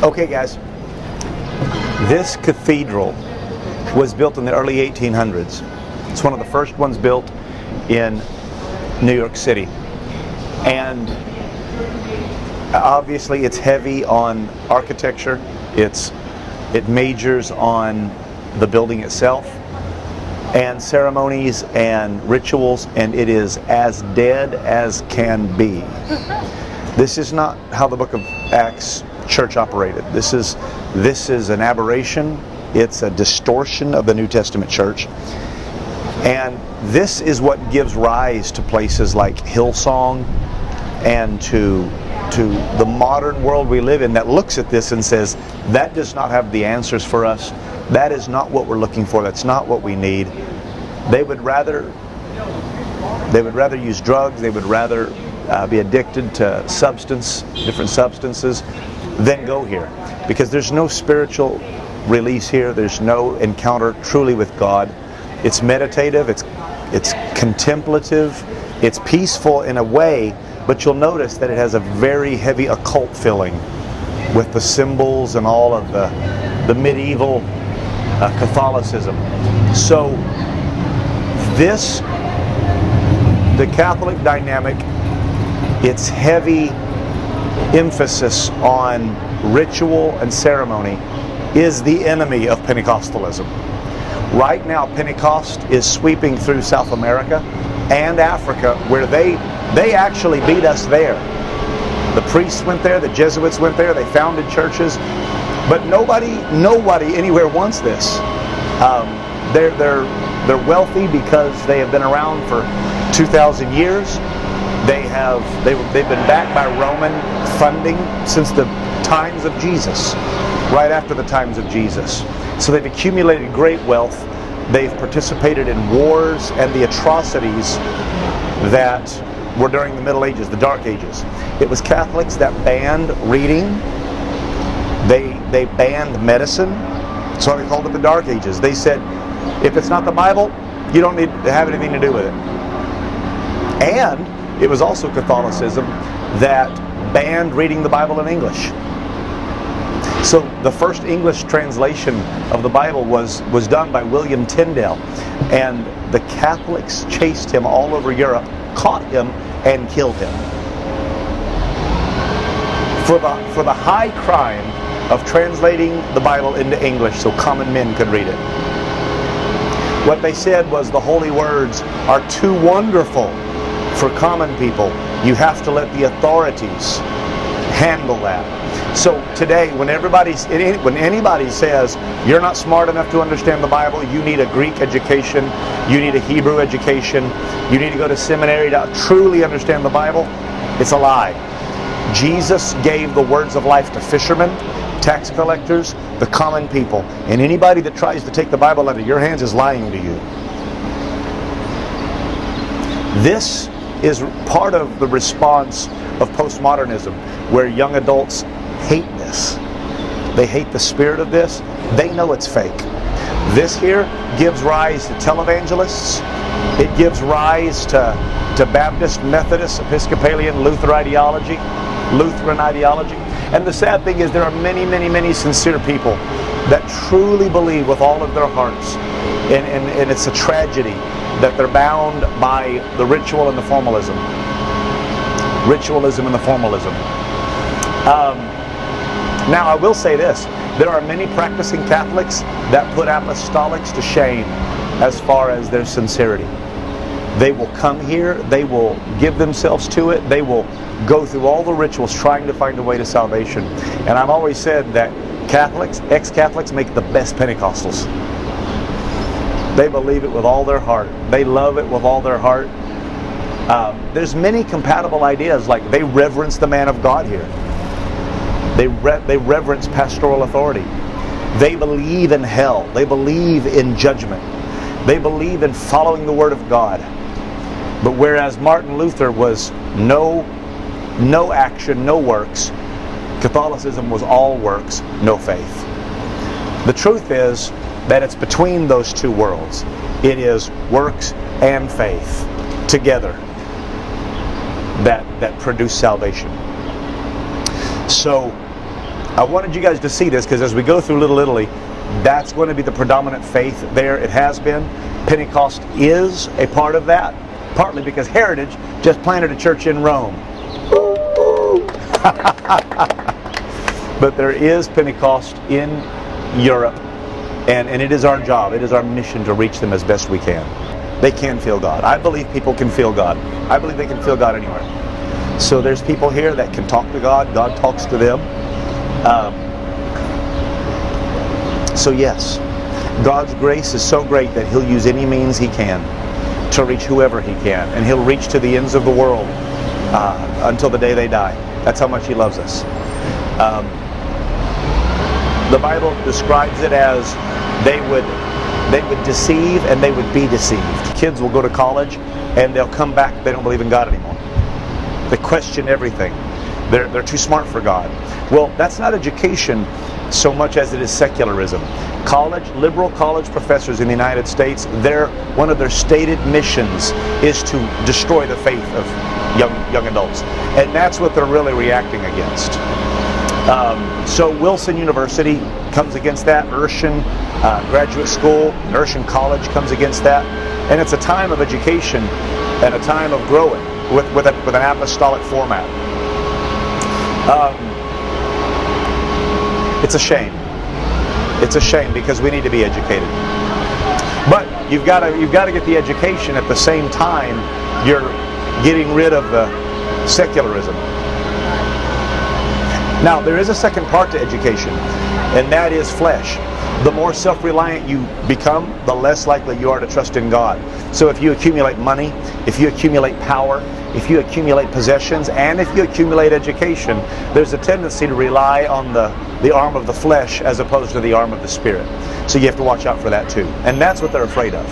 Okay, guys, this cathedral was built in the early 1800s. It's one of the first ones built in New York City. And obviously it's heavy on architecture. It majors on the building itself and ceremonies and rituals, and it is as dead as can be. This is not how the book of Acts church operated. This is an aberration. It's a distortion of the New Testament church. And this is what gives rise to places like Hillsong and to the modern world we live in that looks at this and says, that does not have the answers for us. That is not what we're looking for. That's not what we need. They would rather use drugs. They would rather be addicted to different substances, than go here. Because there's no spiritual release here. There's no encounter truly with God. It's meditative. It's contemplative. It's peaceful in a way, but you'll notice that it has a very heavy occult feeling with the symbols and all of the medieval Catholicism. So the Catholic dynamic, its heavy emphasis on ritual and ceremony is the enemy of Pentecostalism. Right now, Pentecost is sweeping through South America and Africa, where they actually beat us there. The priests went there, the Jesuits went there, they founded churches, but nobody anywhere wants this. They're wealthy because they have been around for 2,000 years. They've been backed by Roman funding since the times of Jesus, right after the times of Jesus. So they've accumulated great wealth. They've participated in wars and the atrocities that were during the Middle Ages, the Dark Ages. It was Catholics that banned reading. They banned medicine. So they called it the Dark Ages. They said, if it's not the Bible, you don't need to have anything to do with it. And it was also Catholicism that banned reading the Bible in English. So the first English translation of the Bible was done by William Tyndale, and the Catholics chased him all over Europe, caught him, and killed him for the high crime of translating the Bible into English so common men could read it. What they said was the holy words are too wonderful for common people. You have to let the authorities handle that. So today, when anybody says you're not smart enough to understand the Bible, you need a Greek education, you need a Hebrew education, you need to go to seminary to truly understand the Bible, it's a lie. Jesus gave the words of life to fishermen, tax collectors, the common people. And anybody that tries to take the Bible out of your hands is lying to you. This is part of the response of postmodernism, where young adults hate this. They hate the spirit of this. They know it's fake. This here gives rise to televangelists. It gives rise to Baptist, Methodist, Episcopalian, Lutheran ideology. And the sad thing is there are many, many, many sincere people that truly believe with all of their hearts, and it's a tragedy that they're bound by the ritual and the formalism. Ritualism and the formalism. Now I will say this, there are many practicing Catholics that put Apostolics to shame as far as their sincerity. They will come here, they will give themselves to it, they will go through all the rituals trying to find a way to salvation. And I've always said that Catholics, ex-Catholics, make the best Pentecostals. They believe it with all their heart. They love it with all their heart. There's many compatible ideas, like they reverence the man of God here. They reverence pastoral authority. They believe in hell. They believe in judgment. They believe in following the Word of God. But whereas Martin Luther was no action, no works, Catholicism was all works, no faith. The truth is that it's between those two worlds. It is works and faith together that produce salvation. So I wanted you guys to see this because as we go through Little Italy, that's going to be the predominant faith there. It has been. Pentecost is a part of that, partly because Heritage just planted a church in Rome. But there is Pentecost in Europe, and it is our job, it is our mission to reach them as best we can. They can feel God. I believe people can feel God. I believe they can feel God anywhere. So there's people here that can talk to God. God talks to them. So yes, God's grace is so great that He'll use any means He can to reach whoever He can. And He'll reach to the ends of the world until the day they die. That's how much He loves us. The Bible describes it as they would deceive and they would be deceived. Kids will go to college and they'll come back, they don't believe in God anymore. They question everything. They're too smart for God. Well, that's not education so much as it is secularism. Liberal college professors in the United States, one of their stated missions is to destroy the faith of young adults. And that's what they're really reacting against. So Wilson University comes against that. Urshan Graduate School, Urshan College comes against that. And it's a time of education and a time of growing with an apostolic format. It's a shame. It's a shame because we need to be educated. But you've got to get the education at the same time you're getting rid of the secularism. Now, there is a second part to education, and that is flesh. The more self-reliant you become, the less likely you are to trust in God. So if you accumulate money, if you accumulate power, if you accumulate possessions, and if you accumulate education, there's a tendency to rely on the arm of the flesh as opposed to the arm of the Spirit. So you have to watch out for that too. And that's what they're afraid of.